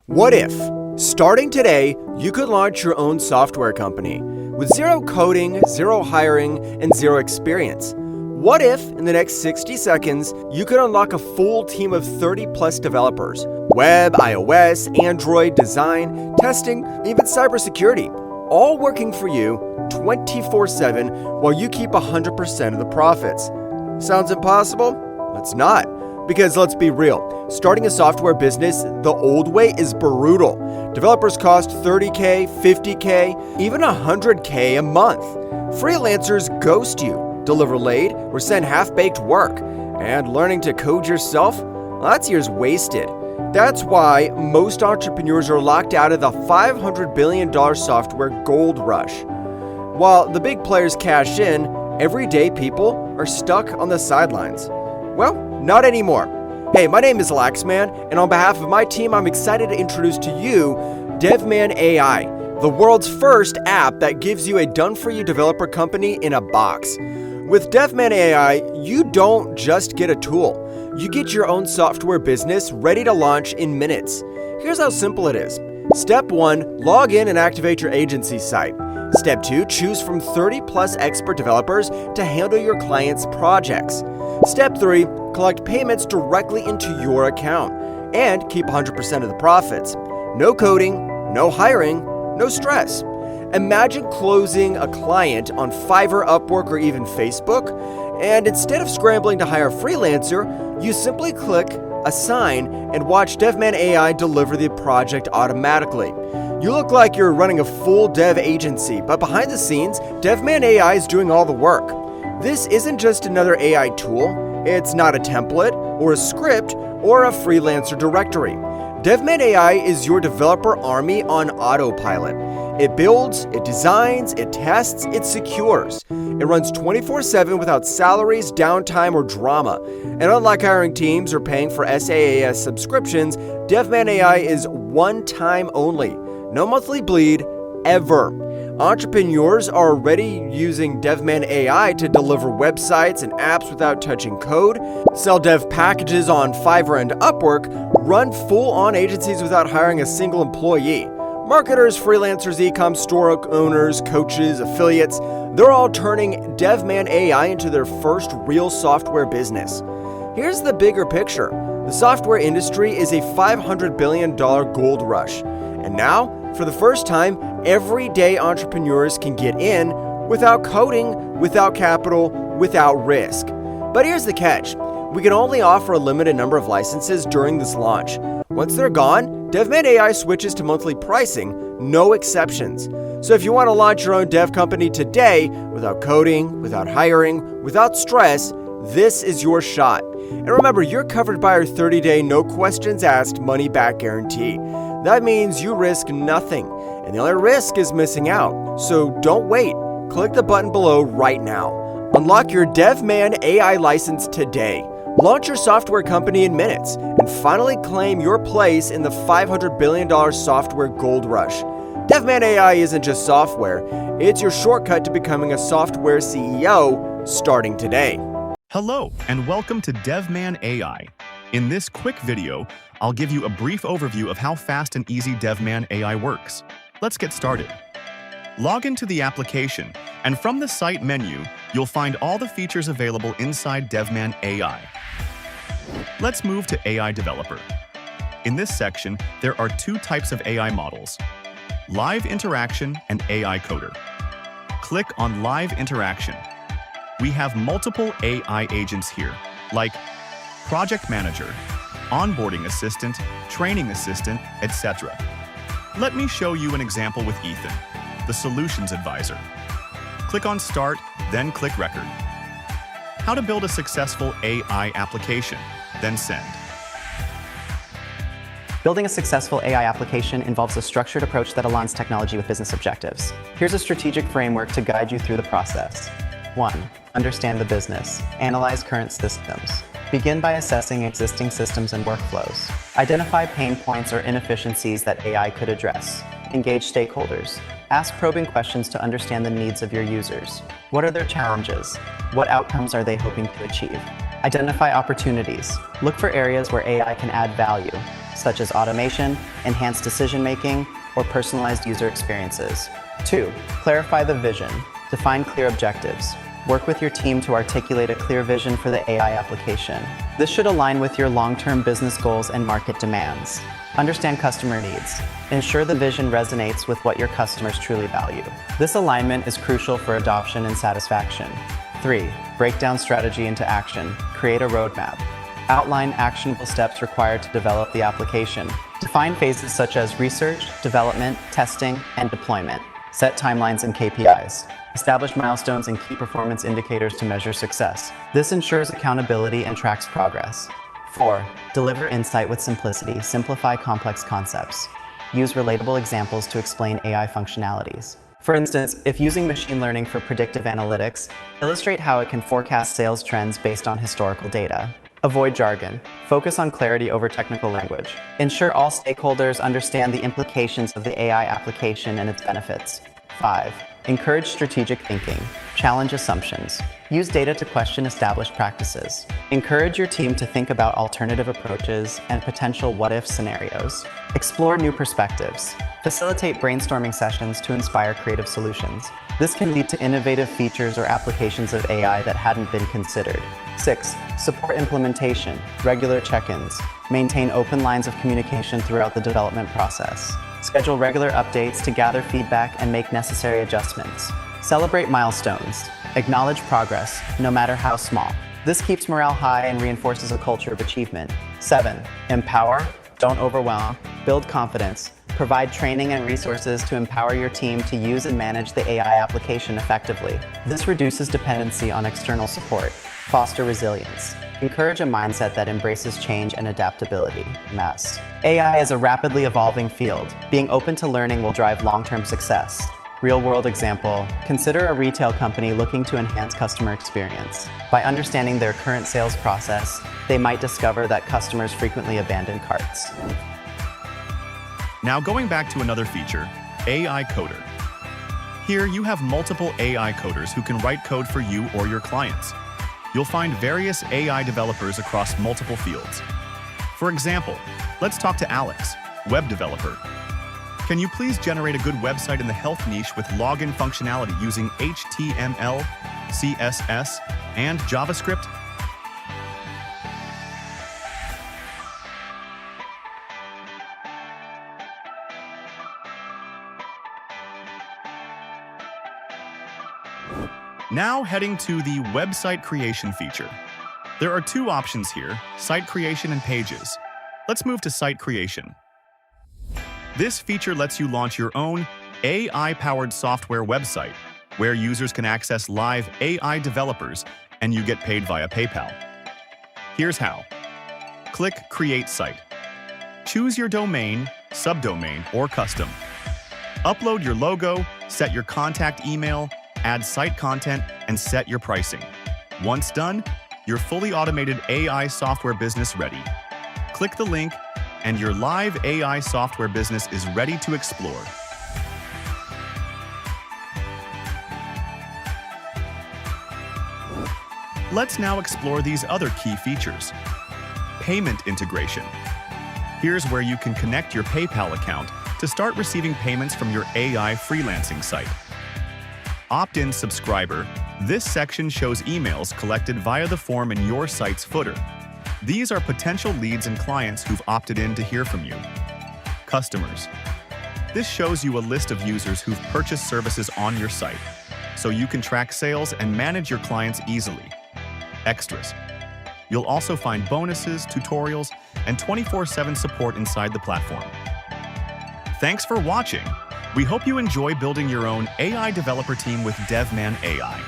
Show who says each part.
Speaker 1: What if, starting today, you could launch your own software company with zero coding, zero hiring, and zero experience? What if, in the next 60 seconds, you could unlock a full team of 30 plus developers? Web, iOS, Android, design, testing, even cybersecurity, all working for you 24/7 while you keep 100% of the profits. Sounds impossible? It's not. Because let's be real, starting a software business the old way is brutal. Developers cost $30K, $50K, even $100K a month. Freelancers ghost you, deliver late, or send half-baked work. And learning to code yourself? Well, that's years wasted. That's why most entrepreneurs are locked out of the $500 billion software gold rush. While the big players cash in, everyday people are stuck on the sidelines. Well, not anymore. Hey, my name is Laxman, and on behalf of my team, I'm excited to introduce to you DevMan AI, the world's first app that gives you a done-for-you developer company in a box. With DevMan AI, you don't just get a tool. You get your own software business ready to launch in minutes. Here's how simple it is. Step 1, log in and activate your agency site. Step 2, choose from 30 plus expert developers to handle your clients' projects. Step 3, collect payments directly into your account and keep 100% of the profits. No coding, no hiring, no stress. Imagine closing a client on Fiverr, Upwork, or even Facebook, and instead of scrambling to hire a freelancer, you simply click Assign and watch DevMan AI deliver the project automatically. You look like you're running a full dev agency, but behind the scenes, DevMan AI is doing all the work. This isn't just another AI tool. It's not a template or a script or a freelancer directory. DevMan AI is your developer army on autopilot. It builds, it designs, it tests, it secures. It runs 24/7 without salaries, downtime, or drama. And unlike hiring teams or paying for SaaS subscriptions, DevMan AI is one time only. No monthly bleed, ever. Entrepreneurs are already using DevMan AI to deliver websites and apps without touching code, sell dev packages on Fiverr and Upwork, run full-on agencies without hiring a single employee. Marketers, freelancers, e-com store owners, coaches, affiliates, they're all turning DevMan AI into their first real software business. Here's the bigger picture. The software industry is a $500 billion gold rush. And now, for the first time, everyday entrepreneurs can get in without coding, without capital, without risk. But here's the catch. We can only offer a limited number of licenses during this launch. Once they're gone, DevMan AI switches to monthly pricing, no exceptions. So if you want to launch your own dev company today, without coding, without hiring, without stress, this is your shot. And remember, you're covered by our 30-day no questions asked money-back guarantee. That means you risk nothing, and the only risk is missing out. So don't wait. Click the button below right now. Unlock your DevMan AI license today. Launch your software company in minutes, and finally claim your place in the $500 billion software gold rush. DevMan AI isn't just software, it's your shortcut to becoming a software CEO starting today.
Speaker 2: Hello, and welcome to DevMan AI. In this quick video, I'll give you a brief overview of how fast and easy DevMan AI works. Let's get started. Log into the application, and from the site menu, you'll find all the features available inside DevMan AI. Let's move to AI Developer. In this section, there are two types of AI models: Live Interaction and AI Coder. Click on Live Interaction. We have multiple AI agents here, like Project Manager, Onboarding Assistant, Training Assistant, etc. Let me show you an example with Ethan, the Solutions Advisor. Click on Start, then click Record. How to build a successful AI application, then send.
Speaker 3: Building a successful AI application involves a structured approach that aligns technology with business objectives. Here's a strategic framework to guide you through the process. 1. Understand the business. Analyze current systems. Begin by assessing existing systems and workflows. Identify pain points or inefficiencies that AI could address. Engage stakeholders. Ask probing questions to understand the needs of your users. What are their challenges? What outcomes are they hoping to achieve? Identify opportunities. Look for areas where AI can add value. such as automation, enhanced decision-making, or personalized user experiences. 2. Clarify the vision. Define clear objectives. Work with your team to articulate a clear vision for the AI application. This should align with your long-term business goals and market demands. Understand customer needs. Ensure the vision resonates with what your customers truly value. This alignment is crucial for adoption and satisfaction. 3. Break down strategy into action. Create a roadmap. Outline actionable steps required to develop the application. Define phases such as research, development, testing, and deployment. Set timelines and KPIs. Establish milestones and key performance indicators to measure success. This ensures accountability and tracks progress. 4. Deliver insight with simplicity. Simplify complex concepts. Use relatable examples to explain AI functionalities. For instance, if using machine learning for predictive analytics, illustrate how it can forecast sales trends based on historical data. Avoid jargon. Focus on clarity over technical language. Ensure all stakeholders understand the implications of the AI application and its benefits. 5. Encourage strategic thinking. Challenge assumptions. Use data to question established practices. Encourage your team to think about alternative approaches and potential what-if scenarios. Explore new perspectives. Facilitate brainstorming sessions to inspire creative solutions. This can lead to innovative features or applications of AI that hadn't been considered. 6. Support implementation. Regular check-ins. Maintain open lines of communication throughout the development process. Schedule regular updates to gather feedback and make necessary adjustments. Celebrate milestones. Acknowledge progress, no matter how small. This keeps morale high and reinforces a culture of achievement. 7. Empower, don't overwhelm. Build confidence. Provide training and resources to empower your team to use and manage the AI application effectively. This reduces dependency on external support. Foster resilience. Encourage a mindset that embraces change and adaptability. Mass. AI is a rapidly evolving field. Being open to learning will drive long-term success. Real-world example, consider a retail company looking to enhance customer experience. By understanding their current sales process, they might discover that customers frequently abandon carts.
Speaker 2: Now going back to another feature, AI Coder. Here you have multiple AI coders who can write code for you or your clients. You'll find various AI developers across multiple fields. For example, let's talk to Alex, web developer. Can you please generate a good website in the health niche with login functionality using HTML, CSS, and JavaScript? Now heading to the website creation feature. There are two options here, site creation and pages. Let's move to site creation. This feature lets you launch your own AI-powered software website, where users can access live AI developers and you get paid via PayPal. Here's how. Click Create Site. Choose your domain, subdomain, or custom. Upload your logo, set your contact email, add site content, and set your pricing. Once done, your fully automated AI software business ready. Click the link, and your live AI software business is ready to explore. Let's now explore these other key features. Payment integration. Here's where you can connect your PayPal account to start receiving payments from your AI freelancing site. Opt-in subscriber. This section shows emails collected via the form in your site's footer. These are potential leads and clients who've opted in to hear from you. Customers. This shows you a list of users who've purchased services on your site, so you can track sales and manage your clients easily. Extras. You'll also find bonuses, tutorials, and 24/7 support inside the platform. Thanks for watching. We hope you enjoy building your own AI developer team with DevMan AI.